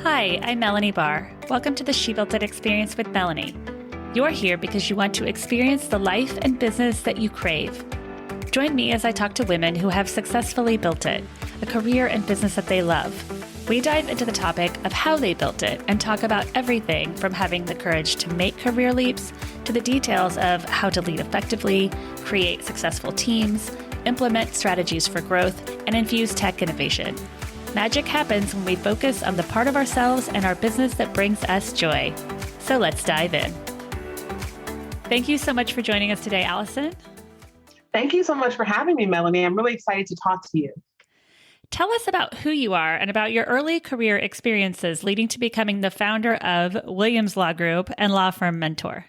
Hi, I'm Melanie Barr. Welcome to the She Built It Experience with Melanie. You're here because you want to experience the life and business that you crave. Join me as I talk to women who have successfully built it, a career and business that they love. We dive into the topic of how they built it and talk about everything from having the courage to make career leaps to the details of how to lead effectively, create successful teams, implement strategies for growth, and infuse tech innovation. Magic happens when we focus on the part of ourselves and our business that brings us joy. So let's dive in. Thank you so much for joining us today, Allison. Thank you so much for having me, Melanie. I'm really excited to talk to you. Tell us about who you are and about your early career experiences leading to becoming the founder of Williams Law Group and law firm Mentor.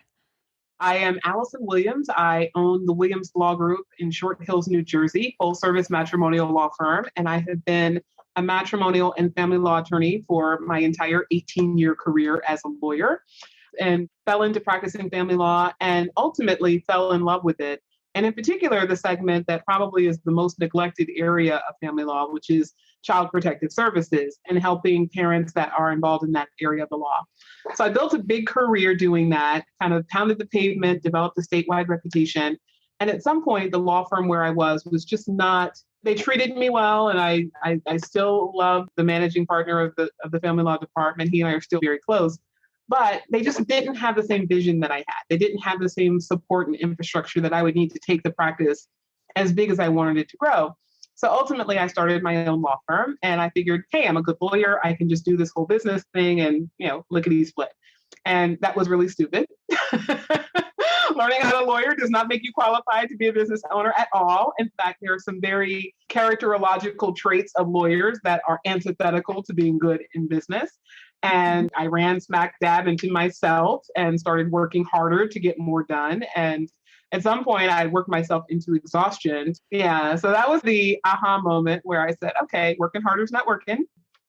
I am Allison Williams. I own the Williams Law Group in Short Hills, New Jersey, full-service matrimonial law firm, and I have been a matrimonial and family law attorney for my entire 18-year career as a lawyer, and fell into practicing family law and ultimately fell in love with it. And in particular, the segment that probably is the most neglected area of family law, which is child protective services and helping parents that are involved in that area of the law. So I built a big career doing that, kind of pounded the pavement, developed a statewide reputation. And at some point, the law firm where I was just not, they treated me well. And I still love the managing partner of the family law department. He and I are still very close. But they just didn't have the same vision that I had. They didn't have the same support and infrastructure that I would need to take the practice as big as I wanted it to grow. So ultimately, I started my own law firm and I figured, hey, I'm a good lawyer. I can just do this whole business thing and, lickety split. And that was really stupid. Learning how to lawyer does not make you qualified to be a business owner at all. In fact, there are some very characterological traits of lawyers that are antithetical to being good in business. And I ran smack dab into myself and started working harder to get more done. And at some point, I worked myself into exhaustion. Yeah, so that was the aha moment where I said, okay, working harder is not working.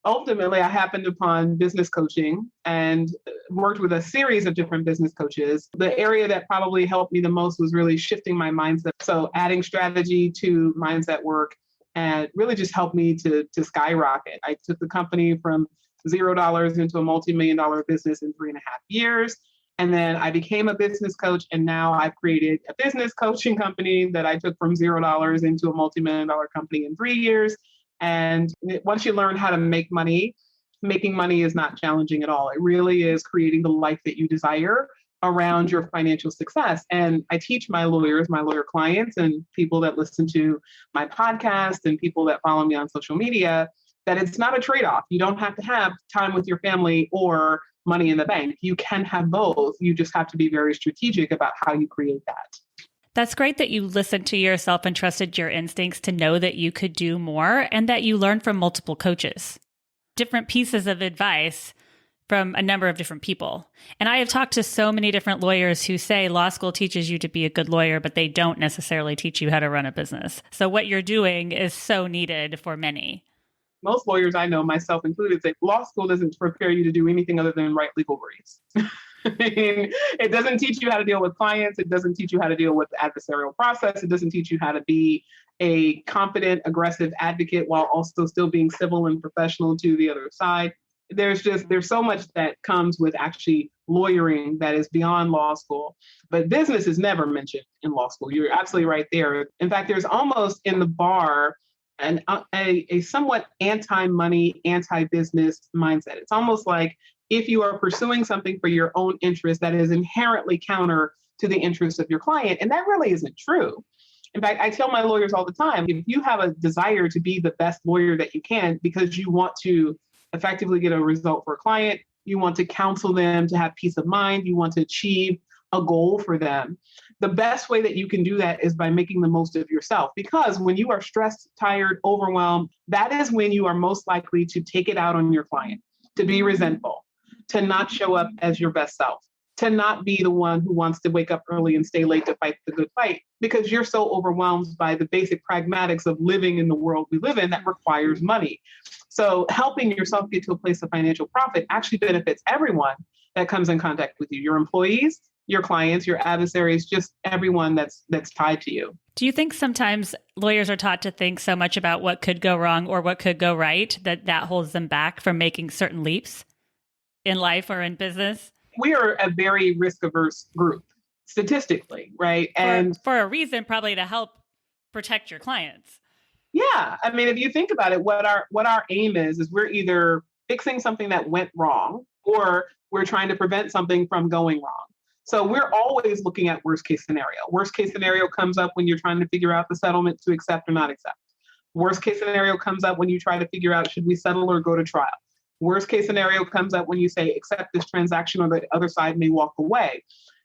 Ultimately, I happened upon business coaching and worked with a series of different business coaches. The area that probably helped me the most was really shifting my mindset. So adding strategy to mindset work and really just helped me to skyrocket. I took the company from $0 into a multi-million-dollar business in 3.5 years. And then I became a business coach. And now I've created a business coaching company that I took from $0 into a multi-million-dollar company in 3 years. And once you learn how to make money, making money is not challenging at all. It really is creating the life that you desire around your financial success. And I teach my lawyers, my lawyer clients, and people that listen to my podcast and people that follow me on social media, that it's not a trade-off. You don't have to have time with your family or money in the bank. You can have both. You just have to be very strategic about how you create that. That's great that you listened to yourself and trusted your instincts to know that you could do more and that you learned from multiple coaches, different pieces of advice from a number of different people. And I have talked to so many different lawyers who say law school teaches you to be a good lawyer, but they don't necessarily teach you how to run a business. So what you're doing is so needed for many. Most lawyers I know, myself included, say law school doesn't prepare you to do anything other than write legal briefs. I mean, it doesn't teach you how to deal with clients. It doesn't teach you how to deal with the adversarial process. It doesn't teach you how to be a competent, aggressive advocate while also still being civil and professional to the other side. There's so much that comes with actually lawyering that is beyond law school. But business is never mentioned in law school. You're absolutely right there. In fact, there's almost in the bar a somewhat anti-money, anti-business mindset. It's almost like if you are pursuing something for your own interest that is inherently counter to the interests of your client, and that really isn't true. In fact, I tell my lawyers all the time, if you have a desire to be the best lawyer that you can because you want to effectively get a result for a client, you want to counsel them to have peace of mind, you want to achieve a goal for them, the best way that you can do that is by making the most of yourself. Because when you are stressed, tired, overwhelmed, that is when you are most likely to take it out on your client, to be resentful, to not show up as your best self, to not be the one who wants to wake up early and stay late to fight the good fight, because you're so overwhelmed by the basic pragmatics of living in the world we live in that requires money. So helping yourself get to a place of financial profit actually benefits everyone that comes in contact with you, your employees, your clients, your adversaries, just everyone that's tied to you. Do you think sometimes lawyers are taught to think so much about what could go wrong or what could go right that holds them back from making certain leaps? in life or in business? We are a very risk-averse group, statistically, right? And for a reason, probably to help protect your clients. Yeah. I mean, if you think about it, what our aim is we're either fixing something that went wrong or we're trying to prevent something from going wrong. So we're always looking at worst case scenario. Worst case scenario comes up when you're trying to figure out the settlement to accept or not accept. Worst case scenario comes up when you try to figure out, should we settle or go to trial? Worst case scenario comes up when you say, accept this transaction or the other side may walk away.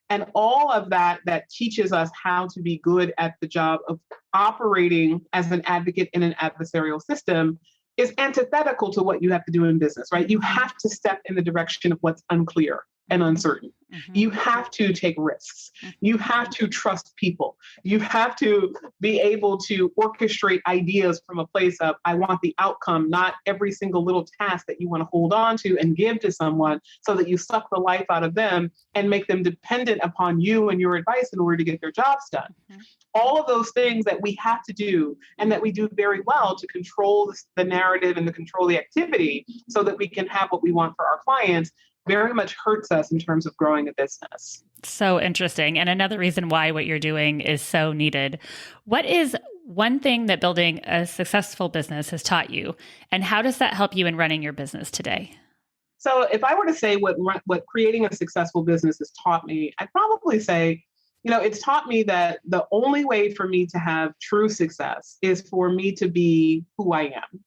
And all of that teaches us how to be good at the job of operating as an advocate in an adversarial system is antithetical to what you have to do in business, right? You have to step in the direction of what's unclear and uncertain. Mm-hmm. You have to take risks. Mm-hmm. You have to trust people. You have to be able to orchestrate ideas from a place of, I want the outcome, not every single little task that you want to hold on to and give to someone so that you suck the life out of them and make them dependent upon you and your advice in order to get their jobs done. Mm-hmm. All of those things that we have to do and that we do very well to control the narrative and to control the activity so that we can have what we want for our clients very much hurts us in terms of growing a business. So interesting. And another reason why what you're doing is so needed. What is one thing that building a successful business has taught you? And how does that help you in running your business today? So if I were to say what creating a successful business has taught me, I'd probably say, it's taught me that the only way for me to have true success is for me to be who I am.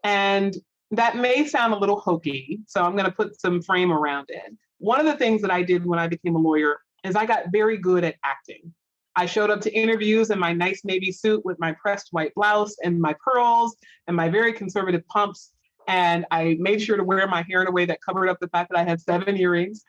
And that may sound a little hokey, so I'm going to put some frame around it. One of the things that I did when I became a lawyer is I got very good at acting. I showed up to interviews in my nice navy suit with my pressed white blouse and my pearls and my very conservative pumps. And I made sure to wear my hair in a way that covered up the fact that I had 7 earrings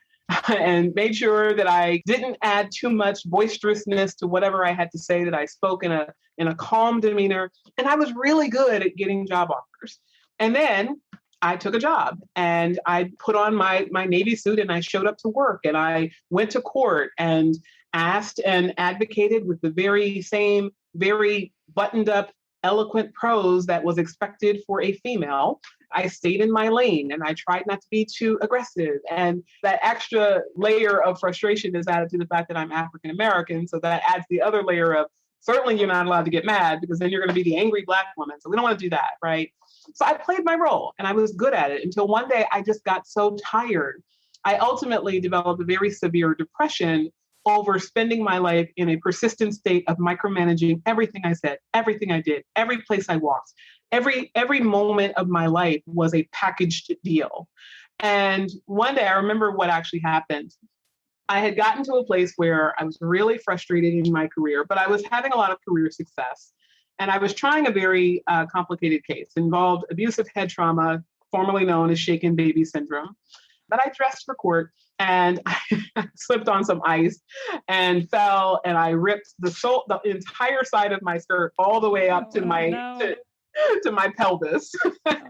and made sure that I didn't add too much boisterousness to whatever I had to say, that I spoke in a calm demeanor. And I was really good at getting job offers. And then I took a job and I put on my Navy suit and I showed up to work and I went to court and asked and advocated with the very same, very buttoned up, eloquent prose that was expected for a female. I stayed in my lane and I tried not to be too aggressive. And that extra layer of frustration is added to the fact that I'm African American. So that adds the other layer of, certainly you're not allowed to get mad because then you're going to be the angry Black woman. So we don't want to do that, right? So I played my role and I was good at it until one day I just got so tired. I ultimately developed a very severe depression over spending my life in a persistent state of micromanaging everything I said, everything I did, every place I walked. Every moment of my life was a packaged deal. And one day I remember what actually happened. I had gotten to a place where I was really frustrated in my career, but I was having a lot of career success. And I was trying a very complicated case, involved abusive head trauma, formerly known as shaken baby syndrome. But I dressed for court and I slipped on some ice and fell, and I ripped the entire side of my skirt all the way up to my pelvis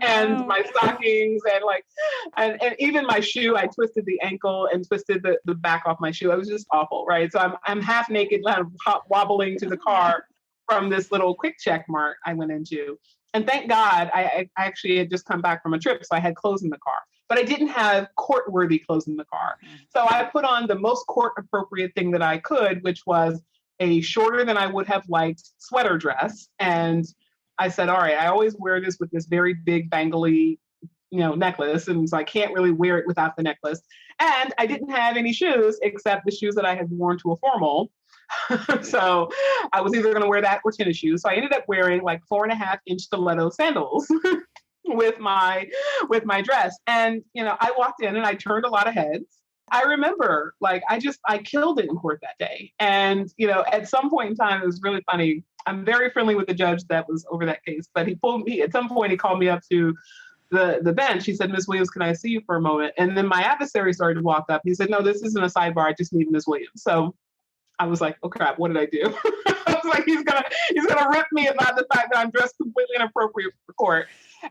and my stockings and even my shoe. I twisted the ankle and twisted the back off my shoe. It was just awful, right? So I'm half naked, kind of wobbling to the car from this little quick check mart I went into. And thank God I actually had just come back from a trip, so I had clothes in the car. But I didn't have court-worthy clothes in the car. So I put on the most court-appropriate thing that I could, which was a shorter than I would have liked sweater dress. And I said, all right, I always wear this with this very big bangly, necklace. And so I can't really wear it without the necklace. And I didn't have any shoes except the shoes that I had worn to a formal. So I was either going to wear that or tennis shoes. So I ended up wearing like 4.5-inch stiletto sandals with my dress. And, I walked in and I turned a lot of heads. I remember I killed it in court that day. And, at some point in time, it was really funny. I'm very friendly with the judge that was over that case, but at some point he called me up to the bench. He said, Ms. Williams, can I see you for a moment? And then my adversary started to walk up. He said, no, this isn't a sidebar. I just need Ms. Williams. So I was like, oh crap, what did I do? I was like, he's gonna rip me about the fact that I'm dressed completely inappropriate for court.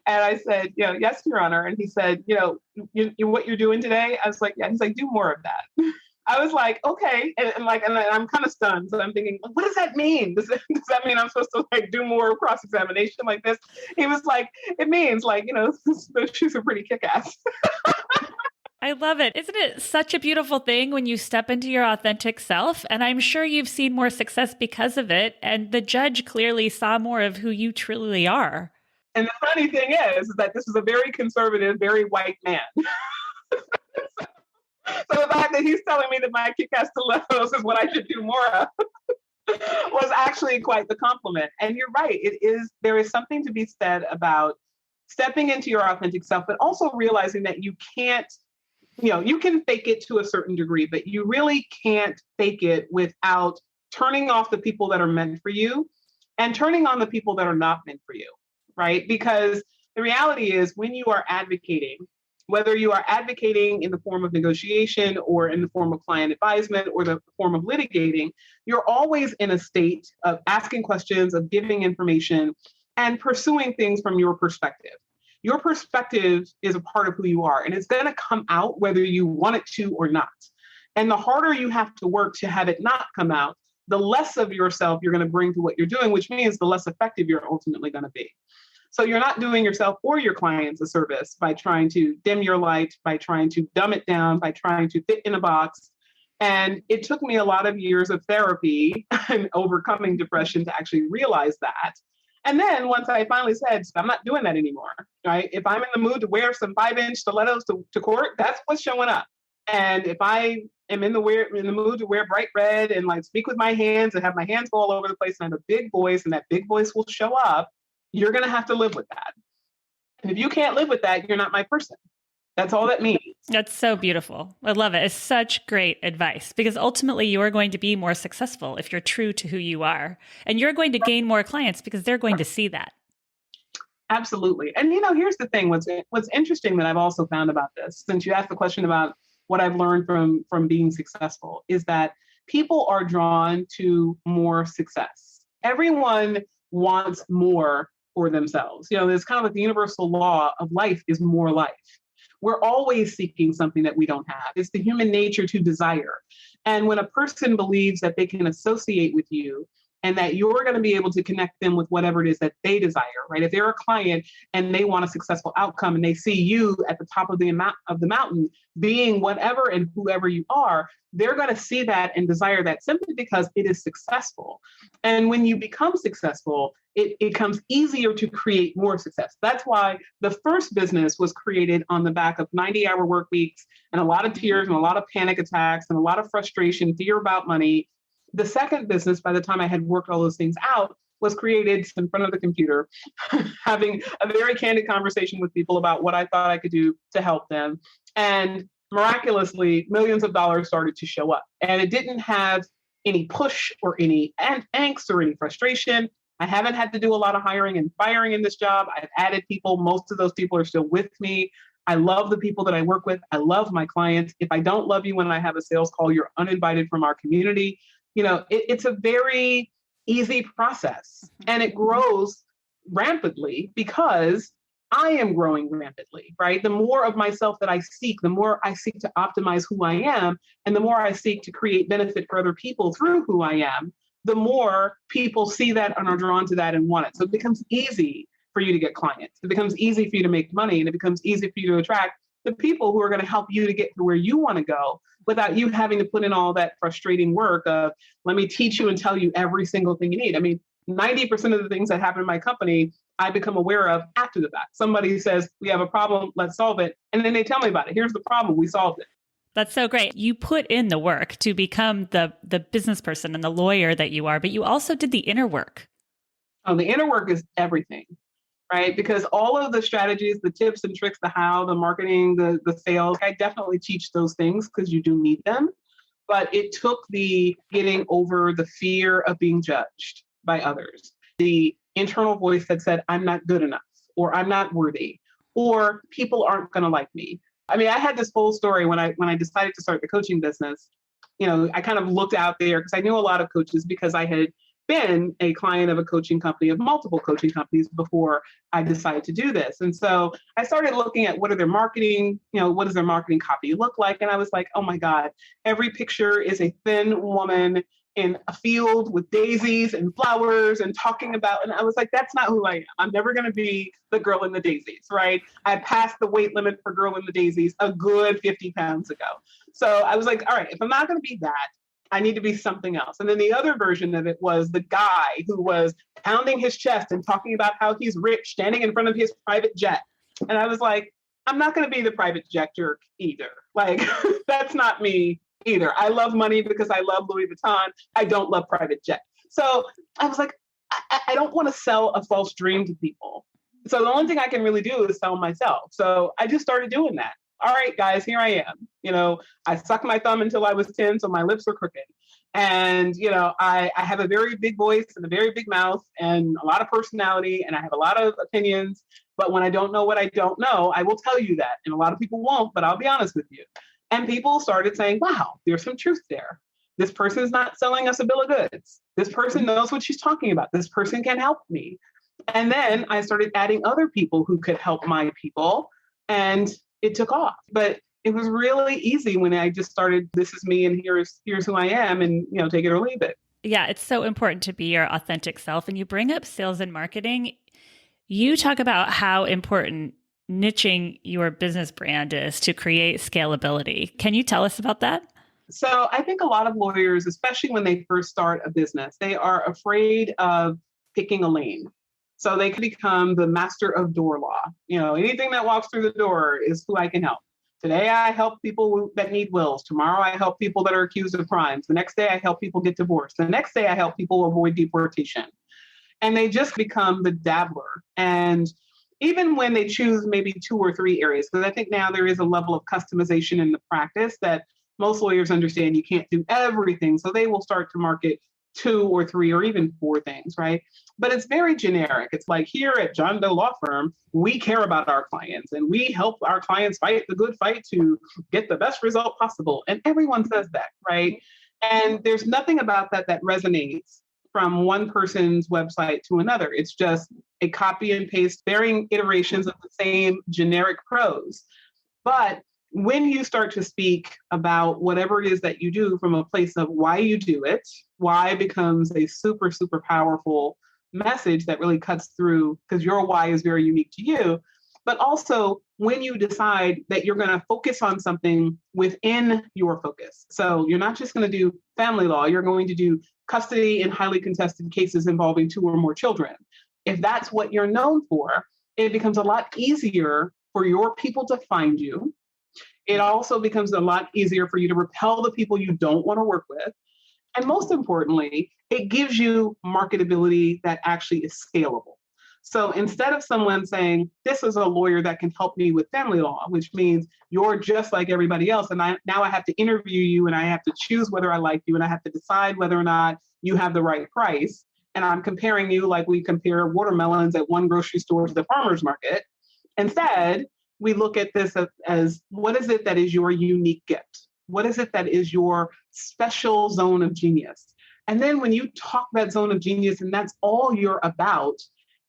And I said, yes, Your Honor. And he said, what you're doing today? I was like, yeah. He's like, do more of that. I was like, okay. And I'm kind of stunned. So I'm thinking, what does that mean? Does that mean I'm supposed to do more cross-examination like this? He was like, it means those shoes are pretty kick-ass. I love it. Isn't it such a beautiful thing when you step into your authentic self? And I'm sure you've seen more success because of it. And the judge clearly saw more of who you truly are. And the funny thing is that this is a very conservative, very white man. So the fact that he's telling me that my kick-ass stilettos is what I should do more of was actually quite the compliment. And you're right. There is something to be said about stepping into your authentic self, but also realizing that you can't, you can fake it to a certain degree, but you really can't fake it without turning off the people that are meant for you and turning on the people that are not meant for you, right? Because the reality is when you are advocating, whether you are advocating in the form of negotiation or in the form of client advisement or the form of litigating, you're always in a state of asking questions, of giving information, and pursuing things from your perspective. Your perspective is a part of who you are, and it's going to come out whether you want it to or not. And the harder you have to work to have it not come out, the less of yourself you're going to bring to what you're doing, which means the less effective you're ultimately going to be. So you're not doing yourself or your clients a service by trying to dim your light, by trying to dumb it down, by trying to fit in a box. And it took me a lot of years of therapy and overcoming depression to actually realize that. And then once I finally said, I'm not doing that anymore, right? If I'm in the mood to wear some 5-inch stilettos to court, that's what's showing up. And if I am in the mood to wear bright red and like speak with my hands and have my hands go all over the place and have a big voice and that big voice will show up, you're going to have to live with that. And if you can't live with that, you're not my person. That's all that means. That's so beautiful. I love it. It's such great advice because ultimately you are going to be more successful if you're true to who you are. And you're going to gain more clients because they're going to see that. Absolutely. And here's the thing. What's interesting that I've also found about this, since you asked the question about what I've learned from being successful, is that people are drawn to more success. Everyone wants more for themselves. There's kind of like the universal law of life is more life. We're always seeking something that we don't have. It's the human nature to desire. And when a person believes that they can associate with you and that you're going to be able to connect them with whatever it is that they desire, right? If they're a client and they want a successful outcome and they see you at the top of the mountain being whatever and whoever you are, they're going to see that and desire that simply because it is successful. And when you become successful, it becomes easier to create more success. That's why the first business was created on the back of 90-hour work weeks and a lot of tears and a lot of panic attacks and a lot of frustration, fear about money. The second business, by the time I had worked all those things out, was created in front of the computer, having a very candid conversation with people about what I thought I could do to help them. And miraculously, millions of dollars started to show up. And it didn't have any push or any angst or any frustration. I haven't had to do a lot of hiring and firing in this job. I've added people. Most of those people are still with me. I love the people that I work with. I love my clients. If I don't love you when I have a sales call, you're uninvited from our community. It's a very easy process and it grows rampantly because I am growing rampantly, right? The more of myself that I seek, the more I seek to optimize who I am, and the more I seek to create benefit for other people through who I am, the more people see that and are drawn to that and want it. So it becomes easy for you to get clients. It becomes easy for you to make money, and it becomes easy for you to attract the people who are going to help you to get to where you want to go without you having to put in all that frustrating work of, let me teach you and tell you every single thing you need. I mean, 90% of the things that happen in my company, I become aware of after the fact. Somebody says, we have a problem, let's solve it. And then they tell me about it. Here's the problem, we solved it. That's so great. You put in the work to become the business person and the lawyer that you are, but you also did the inner work. Oh, the inner work is everything, right? Because all of the strategies, the tips and tricks, the how, the marketing, the sales, I definitely teach those things because you do need them. But it took the getting over the fear of being judged by others, the internal voice that said, I'm not good enough, or I'm not worthy, or people aren't going to like me. I mean, I had this whole story when I decided to start the coaching business. I kind of looked out there because I knew a lot of coaches because I had been a client of a coaching company, of multiple coaching companies before I decided to do this. And so I started looking at what are their marketing, what does their marketing copy look like? And I was like, oh my God, every picture is a thin woman in a field with daisies and flowers and talking about, and I was like, that's not who I am. I'm never going to be the girl in the daisies, right? I passed the weight limit for girl in the daisies a good 50 pounds ago. So I was like, all right, if I'm not going to be that, I need to be something else. And then the other version of it was the guy who was pounding his chest and talking about how he's rich, standing in front of his private jet. And I was like, I'm not going to be the private jet jerk either. Like, that's not me either. I love money because I love Louis Vuitton. I don't love private jet. So I was like, I don't want to sell a false dream to people. So the only thing I can really do is sell myself. So I just started doing that. All right, guys, here I am. I sucked my thumb until I was 10, so my lips were crooked. And, I have a very big voice and a very big mouth and a lot of personality, and I have a lot of opinions. But when I don't know what I don't know, I will tell you that. And a lot of people won't, but I'll be honest with you. And people started saying, wow, there's some truth there. This person is not selling us a bill of goods. This person knows what she's talking about. This person can help me. And then I started adding other people who could help my people. And it took off. But it was really easy when I just started, this is me and here's who I am, and take it or leave it. Yeah, it's so important to be your authentic self. And you bring up sales and marketing. You talk about how important niching your business brand is to create scalability. Can you tell us about that? So I think a lot of lawyers, especially when they first start a business, they are afraid of picking a lane. So they can become the master of door law. Anything that walks through the door is who I can help. Today, I help people that need wills. Tomorrow, I help people that are accused of crimes. The next day, I help people get divorced. The next day, I help people avoid deportation. And they just become the dabbler. And even when they choose maybe 2 or 3 areas, because I think now there is a level of customization in the practice that most lawyers understand you can't do everything. So they will start to market 2 or 3 or even 4 things, right? But it's very generic. It's like, here at John Doe Law Firm, we care about our clients and we help our clients fight the good fight to get the best result possible. And everyone says that, right? And there's nothing about that resonates from one person's website to another. It's just a copy and paste, varying iterations of the same generic prose. But when you start to speak about whatever it is that you do from a place of why you do it, why becomes a super, super powerful message that really cuts through, because your why is very unique to you. But also when you decide that you're going to focus on something within your focus. So you're not just going to do family law, you're going to do custody in highly contested cases involving 2 or more children. If that's what you're known for, it becomes a lot easier for your people to find you. It also becomes a lot easier for you to repel the people you don't want to work with. And most importantly, it gives you marketability that actually is scalable. So instead of someone saying, this is a lawyer that can help me with family law, which means you're just like everybody else, and now I have to interview you and I have to choose whether I like you and I have to decide whether or not you have the right price. And I'm comparing you like we compare watermelons at one grocery store to the farmer's market. Instead, we look at this as what is it that is your unique gift? What is it that is your special zone of genius? And then when you talk that zone of genius and that's all you're about,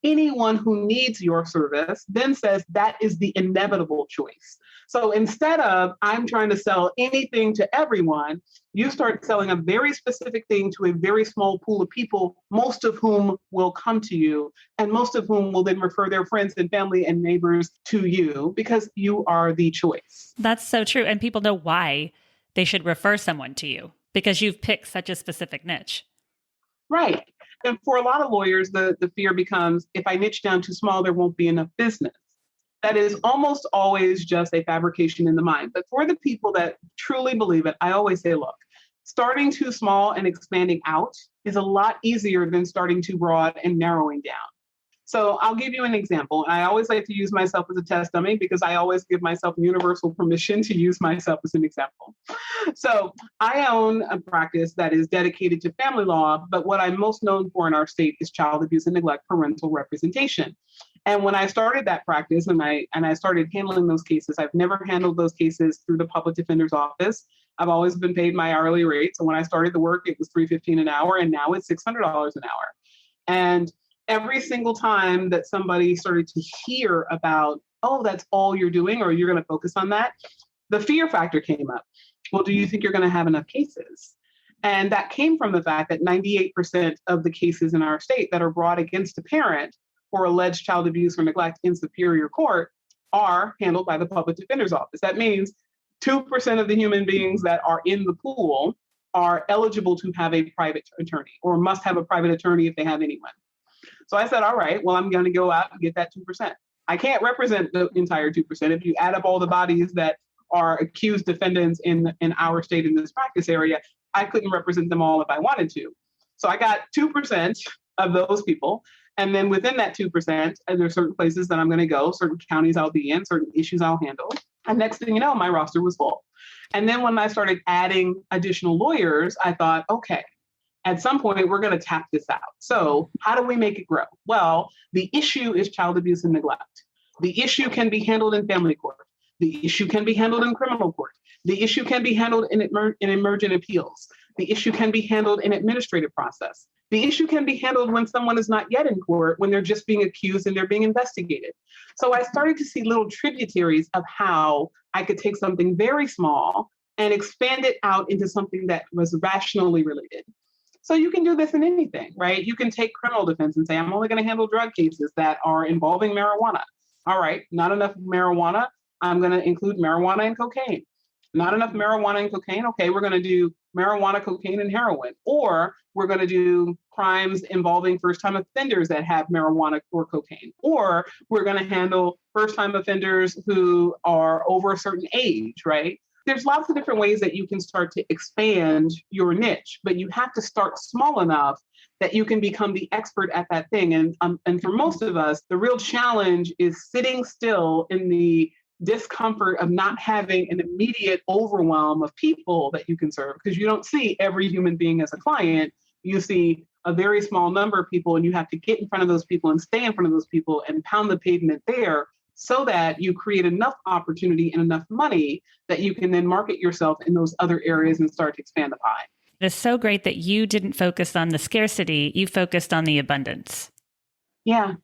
anyone who needs your service then says that is the inevitable choice. So instead of I'm trying to sell anything to everyone, you start selling a very specific thing to a very small pool of people, most of whom will come to you and most of whom will then refer their friends and family and neighbors to you because you are the choice. That's so true. And people know why they should refer someone to you because you've picked such a specific niche. Right. And for a lot of lawyers, the fear becomes, if I niche down too small, there won't be enough business. That is almost always just a fabrication in the mind. But for the people that truly believe it, I always say, look, starting too small and expanding out is a lot easier than starting too broad and narrowing down. So I'll give you an example. I always like to use myself as a test dummy because I always give myself universal permission to use myself as an example. So I own a practice that is dedicated to family law, but what I'm most known for in our state is child abuse and neglect parental representation. And when I started that practice and I started handling those cases, I've never handled those cases through the public defender's office. I've always been paid my hourly rate. So when I started the work, it was $3.15 an hour, and now it's $600 an hour. And every single time that somebody started to hear about, oh, that's all you're doing, or you're going to focus on that, the fear factor came up. Well, do you think you're going to have enough cases? And that came from the fact that 98% of the cases in our state that are brought against a parent for alleged child abuse or neglect in superior court are handled by the public defender's office. That means 2% of the human beings that are in the pool are eligible to have a private attorney or must have a private attorney if they have anyone. So I said, all right, well, I'm going to go out and get that 2%. I can't represent the entire 2%. If you add up all the bodies that are accused defendants in our state in this practice area, I couldn't represent them all if I wanted to. So I got 2% of those people. And then within that 2%, there are certain places that I'm going to go, certain counties I'll be in, certain issues I'll handle. And next thing you know, my roster was full. And then when I started adding additional lawyers, I thought, okay, at some point, we're going to tap this out. So how do we make it grow? Well, the issue is child abuse and neglect. The issue can be handled in family court. The issue can be handled in criminal court. The issue can be handled in emergent appeals. The issue can be handled in administrative process. The issue can be handled when someone is not yet in court, when they're just being accused and they're being investigated. So I started to see little tributaries of how I could take something very small and expand it out into something that was rationally related. So you can do this in anything, right? You can take criminal defense and say, I'm only going to handle drug cases that are involving marijuana. All right, not enough marijuana. I'm going to include marijuana and cocaine. Not enough marijuana and cocaine. Okay, we're going to do marijuana, cocaine, and heroin. Or we're going to do crimes involving first-time offenders that have marijuana or cocaine. Or we're going to handle first-time offenders who are over a certain age, right? There's lots of different ways that you can start to expand your niche, but you have to start small enough that you can become the expert at that thing. And for most of us, the real challenge is sitting still in the discomfort of not having an immediate overwhelm of people that you can serve, because you don't see every human being as a client. You see a very small number of people, and you have to get in front of those people and stay in front of those people and pound the pavement there so that you create enough opportunity and enough money that you can then market yourself in those other areas and start to expand the pie. It's so great that you didn't focus on the scarcity, you focused on the abundance. Yeah.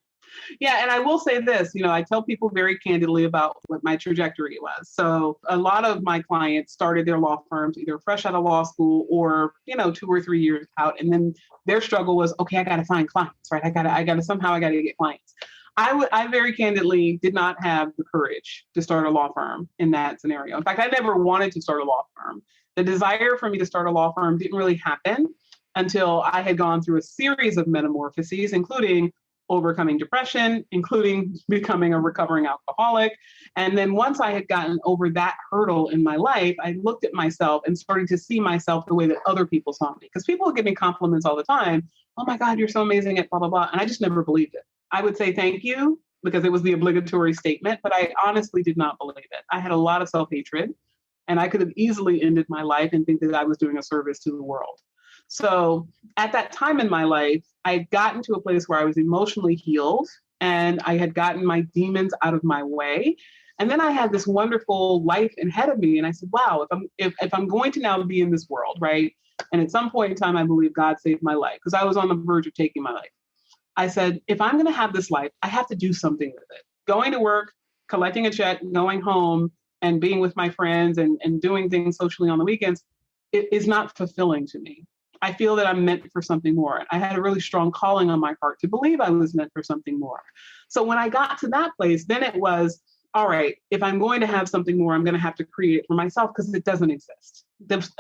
Yeah. And I will say this, I tell people very candidly about what my trajectory was. So a lot of my clients started their law firms either fresh out of law school or, 2 or 3 years out. And then their struggle was, okay, I got to find clients, right? I got to get clients. I very candidly did not have the courage to start a law firm in that scenario. In fact, I never wanted to start a law firm. The desire for me to start a law firm didn't really happen until I had gone through a series of metamorphoses, including overcoming depression, including becoming a recovering alcoholic. And then once I had gotten over that hurdle in my life, I looked at myself and started to see myself the way that other people saw me. Because people would give me compliments all the time. Oh my God, you're so amazing at blah, blah, blah. And I just never believed it. I would say thank you because it was the obligatory statement, but I honestly did not believe it. I had a lot of self-hatred, and I could have easily ended my life and think that I was doing a service to the world. So at that time in my life, I had gotten to a place where I was emotionally healed and I had gotten my demons out of my way. And then I had this wonderful life ahead of me. And I said, wow, if I'm going to now be in this world, right? And at some point in time, I believe God saved my life because I was on the verge of taking my life. I said, if I'm going to have this life, I have to do something with it. Going to work, collecting a check, going home and being with my friends and doing things socially on the weekends, it is not fulfilling to me. I feel that I'm meant for something more. I had a really strong calling on my heart to believe I was meant for something more. So when I got to that place, then it was, all right, if I'm going to have something more, I'm going to have to create it for myself because it doesn't exist.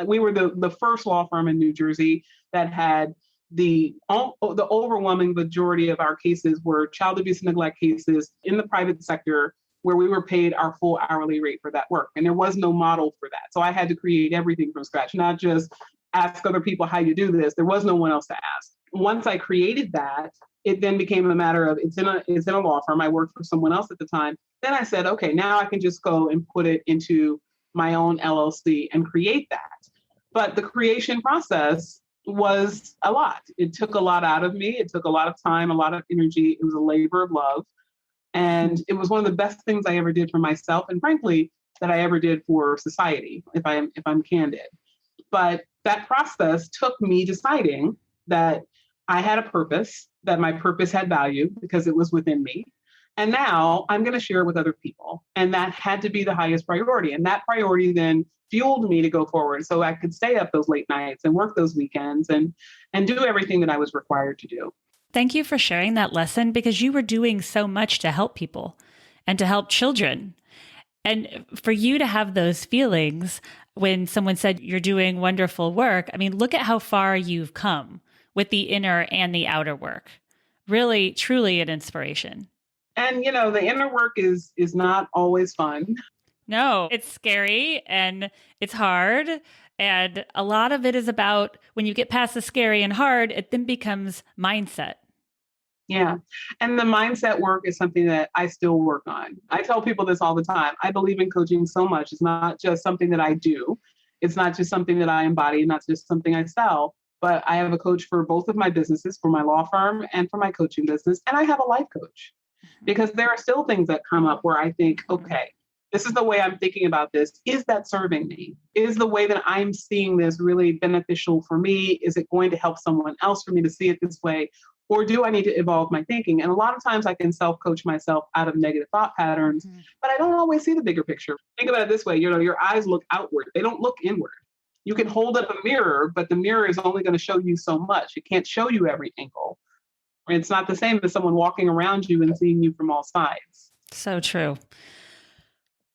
We were the first law firm in New Jersey that had the overwhelming majority of our cases were child abuse and neglect cases in the private sector where we were paid our full hourly rate for that work. And there was no model for that. So I had to create everything from scratch, not just ask other people how you do this. There was no one else to ask. Once I created that, it then became a matter of it's in a law firm. I worked for someone else at the time. Then I said, okay, now I can just go and put it into my own LLC and create that. But the creation process was a lot. It took a lot out of me. It took a lot of time, a lot of energy. It was a labor of love. And it was one of the best things I ever did for myself. And frankly, that I ever did for society, if I'm candid. But that process took me deciding that I had a purpose, that my purpose had value because it was within me, And now I'm going to share it with other people. And that had to be the highest priority. And that priority then fueled me to go forward so I could stay up those late nights and work those weekends and do everything that I was required to do. Thank you for sharing that lesson, because you were doing so much to help people and to help children. And for you to have those feelings when someone said you're doing wonderful work, I mean, look at how far you've come with the inner and the outer work. Really, truly an inspiration. And, the inner work is not always fun. No, it's scary and it's hard. And a lot of it is about when you get past the scary and hard, it then becomes mindset. Yeah. And the mindset work is something that I still work on. I tell people this all the time. I believe in coaching so much. It's not just something that I do. It's not just something that I embody, not just something I sell, but I have a coach for both of my businesses, for my law firm and for my coaching business. And I have a life coach because there are still things that come up where I think, okay, this is the way I'm thinking about this. Is that serving me? Is the way that I'm seeing this really beneficial for me? Is it going to help someone else for me to see it this way? Or do I need to evolve my thinking? And a lot of times I can self-coach myself out of negative thought patterns, but I don't always see the bigger picture. Think about it this way, your eyes look outward. They don't look inward. You can hold up a mirror, but the mirror is only going to show you so much. It can't show you every angle. It's not the same as someone walking around you and seeing you from all sides. So true.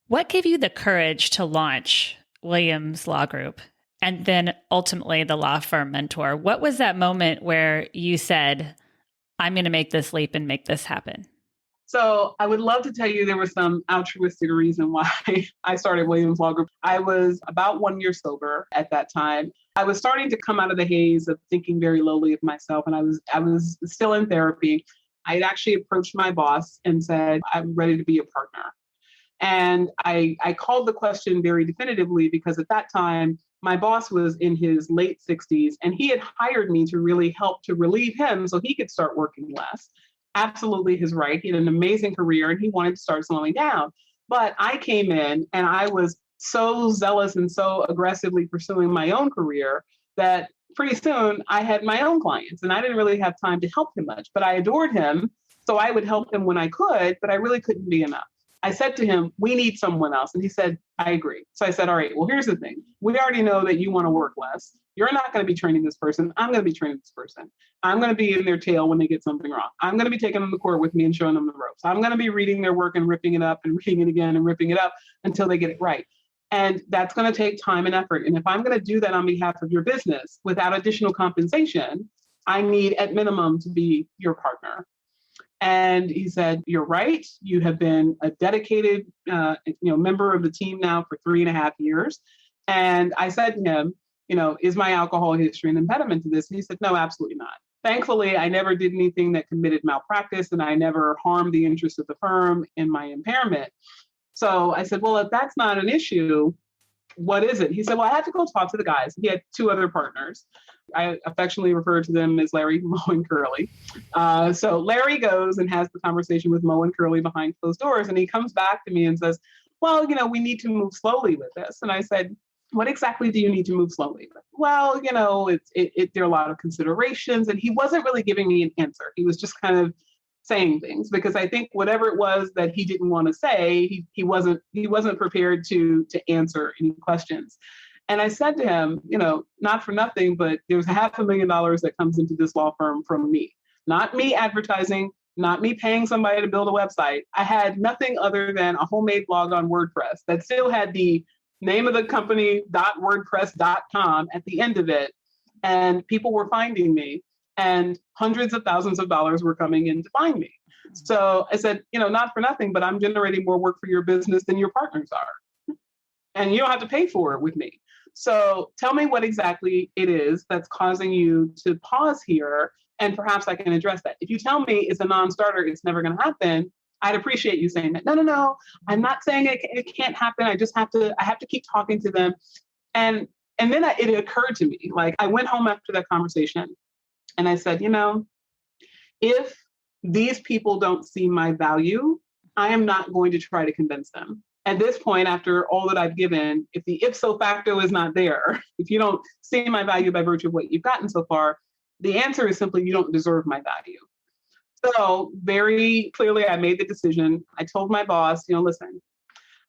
What gave you the courage to launch Williams Law Group and then ultimately the law firm Mentor? What was that moment where you said, I'm going to make this leap and make this happen? So I would love to tell you there was some altruistic reason why I started Williams Law Group. I was about 1 year sober at that time. I was starting to come out of the haze of thinking very lowly of myself, and I was still in therapy. I had actually approached my boss and said, I'm ready to be a partner. And I called the question very definitively because at that time, my boss was in his late 60s and he had hired me to really help to relieve him so he could start working less. Absolutely his right. He had an amazing career and he wanted to start slowing down. But I came in and I was so zealous and so aggressively pursuing my own career that pretty soon I had my own clients and I didn't really have time to help him much. But I adored him, so I would help him when I could, but I really couldn't be enough. I said to him, we need someone else. And he said, I agree. So I said, all right, well, here's the thing. We already know that you want to work less. You're not going to be training this person. I'm going to be training this person. I'm going to be in their tail when they get something wrong. I'm going to be taking them to court with me and showing them the ropes. I'm going to be reading their work and ripping it up and reading it again and ripping it up until they get it right. And that's going to take time and effort. And if I'm going to do that on behalf of your business without additional compensation, I need at minimum to be your partner. And he said, you're right. You have been a dedicated member of the team now for 3.5 years. And I said to him, is my alcohol history an impediment to this? And he said, no, absolutely not. Thankfully, I never did anything that committed malpractice and I never harmed the interest of the firm in my impairment. So I said, well, if that's not an issue, what is it? He said, well, I had to go talk to the guys. He had 2 other partners. I affectionately refer to them as Larry, Mo, and Curly. So Larry goes and has the conversation with Mo and Curly behind closed doors. And he comes back to me and says, well, we need to move slowly with this. And I said, what exactly do you need to move slowly with? Well, there are a lot of considerations. And he wasn't really giving me an answer. He was just kind of saying things because I think whatever it was that he didn't want to say, he wasn't prepared to answer any questions. And I said to him, not for nothing, but there's $500,000 that comes into this law firm from me, not me advertising, not me paying somebody to build a website. I had nothing other than a homemade blog on WordPress that still had the name of the company .wordpress.com at the end of it. And people were finding me. And hundreds of thousands of dollars were coming in to find me. So I said, not for nothing, but I'm generating more work for your business than your partners are. And you don't have to pay for it with me. So tell me what exactly it is that's causing you to pause here. And perhaps I can address that. If you tell me it's a non-starter, it's never going to happen, I'd appreciate you saying that. No, I'm not saying it can't happen. I have to keep talking to them. And then it occurred to me, like I went home after that conversation. And I said, if these people don't see my value, I am not going to try to convince them. At this point, after all that I've given, if the ipso facto is not there, if you don't see my value by virtue of what you've gotten so far, the answer is simply you don't deserve my value. So very clearly, I made the decision. I told my boss, listen,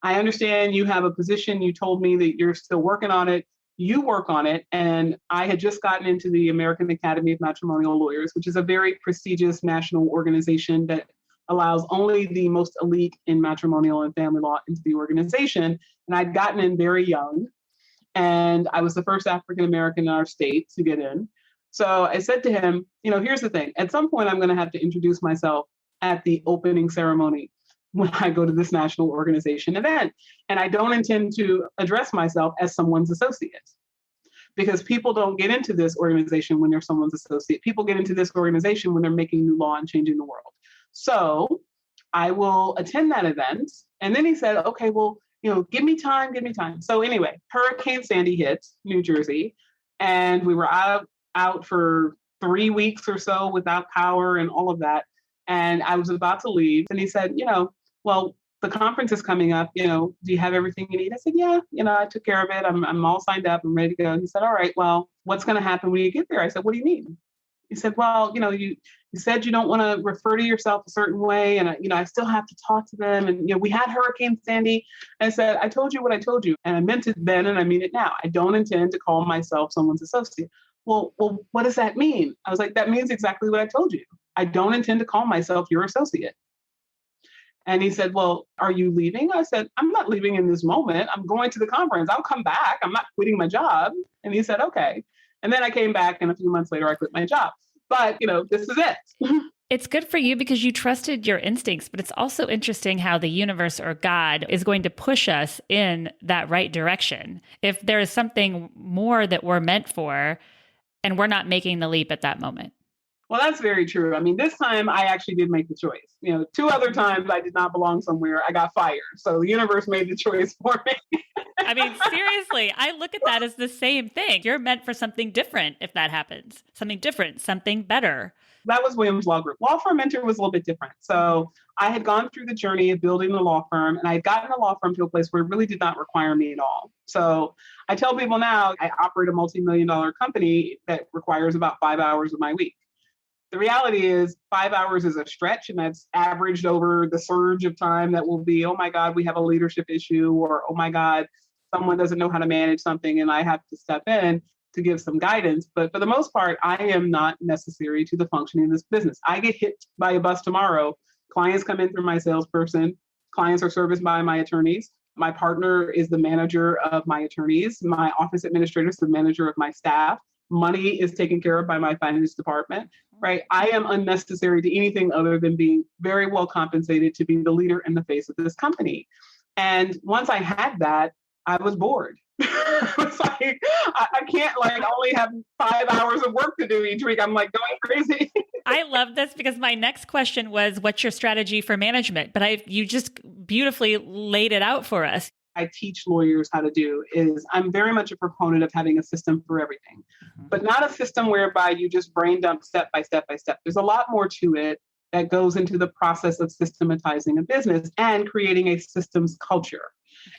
I understand you have a position. You told me that you're still working on it. You work on it. And I had just gotten into the American Academy of Matrimonial Lawyers, which is a very prestigious national organization that allows only the most elite in matrimonial and family law into the organization. And I'd gotten in very young. And I was the first African American in our state to get in. So I said to him, here's the thing. At some point, I'm going to have to introduce myself at the opening ceremony when I go to this national organization event. And I don't intend to address myself as someone's associate, because people don't get into this organization when they're someone's associate. People get into this organization when they're making new law and changing the world. So I will attend that event. And then he said, okay, well, give me time. So anyway, Hurricane Sandy hit New Jersey, and we were out for 3 weeks or so without power and all of that. And I was about to leave. And he said, well, the conference is coming up. Do you have everything you need? I said, yeah, I took care of it. I'm all signed up. I'm ready to go. And he said, all right, well, what's going to happen when you get there? I said, what do you mean? He said, well, you said you don't want to refer to yourself a certain way. And, I still have to talk to them. And, we had Hurricane Sandy. And I said, I told you what I told you. And I meant it then and I mean it now. I don't intend to call myself someone's associate. Well, what does that mean? I was like, that means exactly what I told you. I don't intend to call myself your associate. And he said, well, are you leaving? I said, I'm not leaving in this moment. I'm going to the conference. I'll come back. I'm not quitting my job. And he said, okay. And then I came back, and a few months later, I quit my job. But, this is it. It's good for you because you trusted your instincts, but it's also interesting how the universe or God is going to push us in that right direction. If there is something more that we're meant for, and we're not making the leap at that moment. Well, that's very true. I mean, this time I actually did make the choice. 2 other times I did not belong somewhere. I got fired. So the universe made the choice for me. I mean, seriously, I look at that as the same thing. You're meant for something different if that happens. Something different, something better. That was Williams Law Group. Law Firm Mentor was a little bit different. So I had gone through the journey of building the law firm, and I had gotten a law firm to a place where it really did not require me at all. So I tell people now I operate a multi-million-dollar company that requires about 5 hours of my week. The reality is 5 hours is a stretch, and that's averaged over the surge of time that will be, oh my God, we have a leadership issue, or oh my God, someone doesn't know how to manage something and I have to step in to give some guidance. But for the most part, I am not necessary to the functioning of this business. I get hit by a bus tomorrow. Clients come in through my salesperson. Clients are serviced by my attorneys. My partner is the manager of my attorneys. My office administrator is the manager of my staff. Money is taken care of by my finance department, right? I am unnecessary to anything other than being very well compensated to be the leader and the face of this company. And once I had that, I was bored. It's like, I can't only have 5 hours of work to do each week. I'm going crazy. I love this because my next question was, what's your strategy for management? But you just beautifully laid it out for us. I teach lawyers how to do is I'm very much a proponent of having a system for everything, but not a system whereby you just brain dump step by step by step. There's a lot more to it that goes into the process of systematizing a business and creating a systems culture.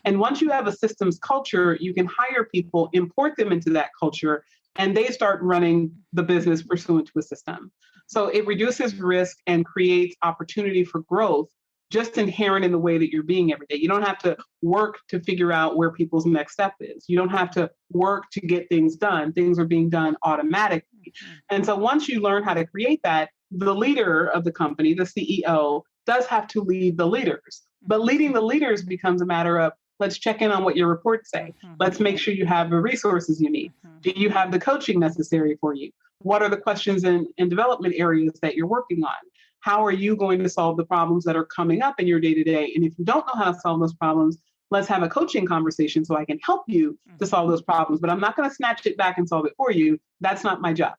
And once you have a systems culture, you can hire people, import them into that culture, and they start running the business pursuant to a system. So it reduces risk and creates opportunity for growth, just inherent in the way that you're being every day. You don't have to work to figure out where people's next step is. You don't have to work to get things done. Things are being done automatically. And so once you learn how to create that, the leader of the company, the CEO, does have to lead the leaders. But leading the leaders becomes a matter of, let's check in on what your reports say. Let's make sure you have the resources you need. Do you have the coaching necessary for you? What are the questions and development areas that you're working on? How are you going to solve the problems that are coming up in your day-to-day? And if you don't know how to solve those problems, let's have a coaching conversation so I can help you to solve those problems. But I'm not going to snatch it back and solve it for you. That's not my job.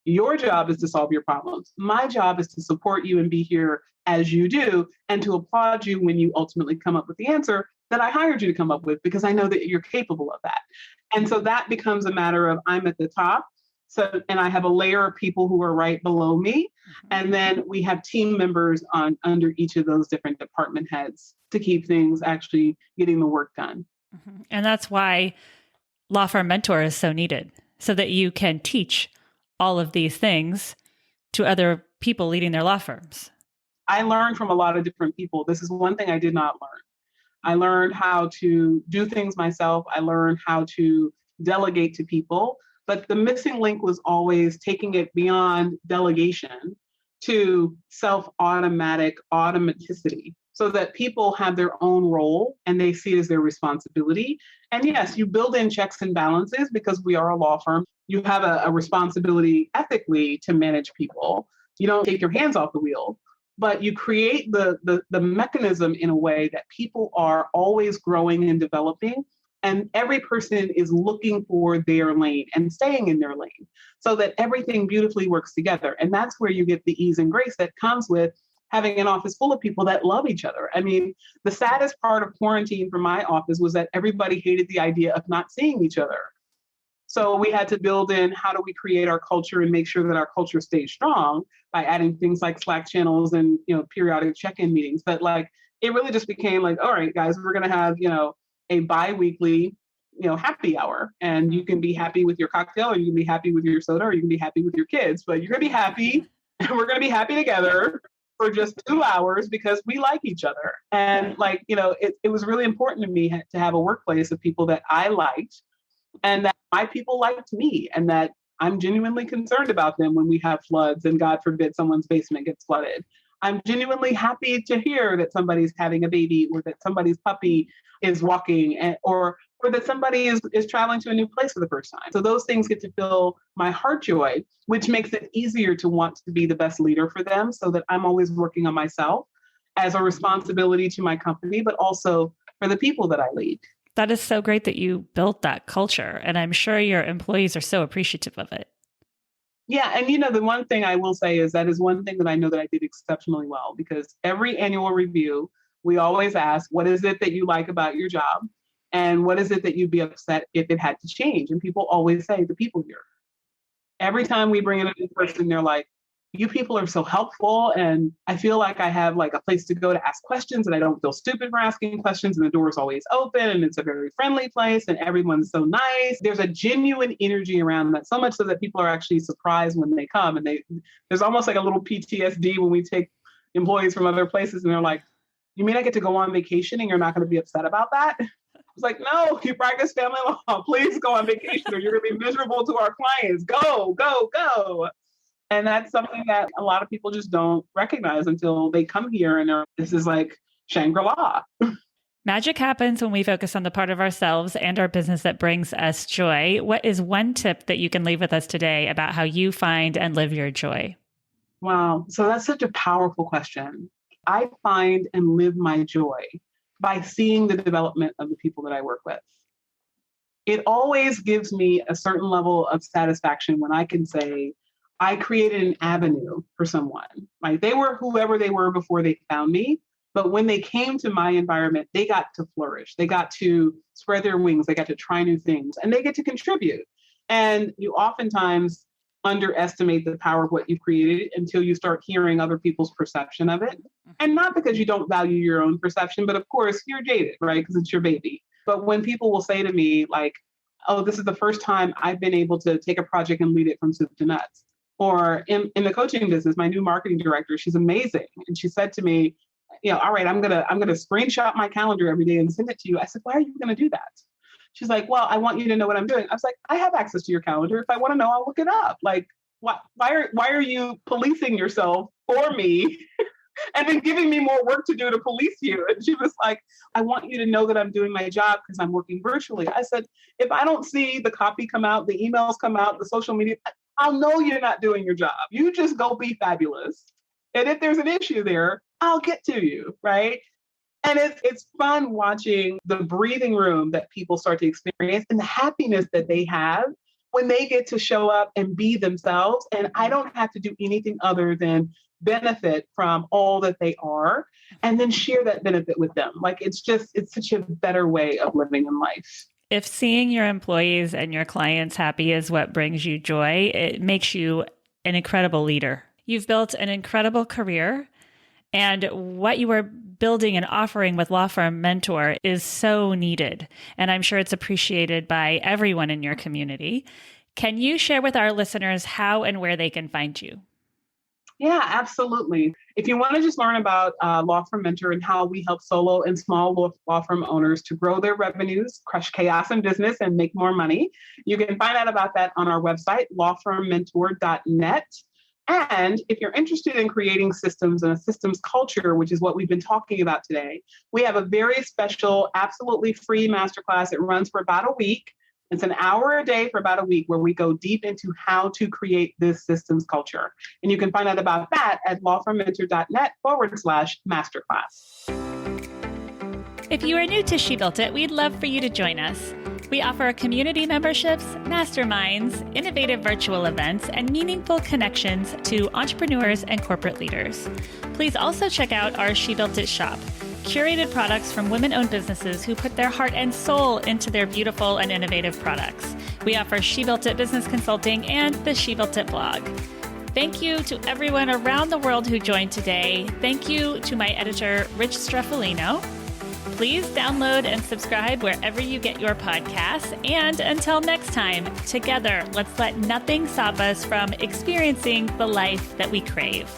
Your job is to solve your problems. My job is to support you and be here as you do, and to applaud you when you ultimately come up with the answer that I hired you to come up with, because I know that you're capable of that. And so that becomes a matter of, I'm at the top. So, and I have a layer of people who are right below me. And then we have team members under each of those different department heads to keep things actually getting the work done. And that's why Law Firm Mentor is so needed, so that you can teach all of these things to other people leading their law firms? I learned from a lot of different people. This is one thing I did not learn. I learned how to do things myself. I learned how to delegate to people. But the missing link was always taking it beyond delegation to automaticity, so that people have their own role and they see it as their responsibility. And yes, you build in checks and balances because we are a law firm. You have a responsibility ethically to manage people. You don't take your hands off the wheel, but you create the mechanism in a way that people are always growing and developing. And every person is looking for their lane and staying in their lane so that everything beautifully works together. And that's where you get the ease and grace that comes with having an office full of people that love each other. I mean, the saddest part of quarantine for my office was that everybody hated the idea of not seeing each other. So we had to build in, how do we create our culture and make sure that our culture stays strong by adding things like Slack channels and, periodic check-in meetings. But it really just became like, all right, guys, we're going to have, a bi-weekly, happy hour, and you can be happy with your cocktail, or you can be happy with your soda, or you can be happy with your kids, but you're going to be happy and we're going to be happy together for just 2 hours because we like each other. And it was really important to me to have a workplace of people that I liked and that my people liked me, and that I'm genuinely concerned about them when we have floods and God forbid someone's basement gets flooded. I'm genuinely happy to hear that somebody's having a baby, or that somebody's puppy is walking, or that somebody is traveling to a new place for the first time. So those things get to fill my heart joy, which makes it easier to want to be the best leader for them, so that I'm always working on myself as a responsibility to my company, but also for the people that I lead. That is so great that you built that culture. And I'm sure your employees are so appreciative of it. Yeah. And, the one thing I will say is that is one thing that I know that I did exceptionally well, because every annual review, we always ask, what is it that you like about your job? And what is it that you'd be upset if it had to change? And people always say, the people here. Every time we bring in a new person, they're like, you people are so helpful. And I feel like I have a place to go to ask questions, and I don't feel stupid for asking questions. And the door is always open, and it's a very friendly place, and everyone's so nice. There's a genuine energy around that, so much so that people are actually surprised when they come. And there's almost like a little PTSD when we take employees from other places, and they're like, you mean I get to go on vacation and you're not going to be upset about that? It's like, no, you practice family law. Please go on vacation, or you're going to be miserable to our clients. Go, go, go. And that's something that a lot of people just don't recognize until they come here and this is like Shangri-La. Magic happens when we focus on the part of ourselves and our business that brings us joy. What is one tip that you can leave with us today about how you find and live your joy? Wow. So that's such a powerful question. I find and live my joy by seeing the development of the people that I work with. It always gives me a certain level of satisfaction when I can say, I created an avenue for someone. They were whoever they were before they found me. But when they came to my environment, they got to flourish. They got to spread their wings. They got to try new things, and they get to contribute. And you oftentimes underestimate the power of what you created until you start hearing other people's perception of it. And not because you don't value your own perception, but of course you're jaded, right? Because it's your baby. But when people will say to me oh, this is the first time I've been able to take a project and lead it from soup to nuts. Or in the coaching business, my new marketing director, she's amazing. And she said to me, all right, I'm gonna screenshot my calendar every day and send it to you. I said, why are you going to do that? She's like, well, I want you to know what I'm doing. I was like, I have access to your calendar. If I want to know, I'll look it up. Why are you policing yourself for me and then giving me more work to do to police you? And she was like, I want you to know that I'm doing my job because I'm working virtually. I said, if I don't see the copy come out, the emails come out, the social media, I'll know you're not doing your job. You just go be fabulous. And if there's an issue there, I'll get to you, right? And it's fun watching the breathing room that people start to experience and the happiness that they have when they get to show up and be themselves. And I don't have to do anything other than benefit from all that they are and then share that benefit with them. It's such a better way of living in life. If seeing your employees and your clients happy is what brings you joy, it makes you an incredible leader. You've built an incredible career, and what you are building and offering with Law Firm Mentor is so needed. And I'm sure it's appreciated by everyone in your community. Can you share with our listeners how and where they can find you? Yeah, absolutely. If you want to just learn about Law Firm Mentor and how we help solo and small law firm owners to grow their revenues, crush chaos in business, and make more money, you can find out about that on our website, lawfirmmentor.net. And if you're interested in creating systems and a systems culture, which is what we've been talking about today, we have a very special, absolutely free masterclass. It runs for about a week. It's an hour a day for about a week where we go deep into how to create this systems culture. And you can find out about that at lawfirmmentor.net/masterclass. If you are new to She Built It, we'd love for you to join us. We offer community memberships, masterminds, innovative virtual events, and meaningful connections to entrepreneurs and corporate leaders. Please also check out our She Built It shop. Curated products from women-owned businesses who put their heart and soul into their beautiful and innovative products. We offer She Built It business consulting and the She Built It blog. Thank you to everyone around the world who joined today. Thank you to my editor, Rich Streffolino. Please download and subscribe wherever you get your podcasts. And until next time, together, let's let nothing stop us from experiencing the life that we crave.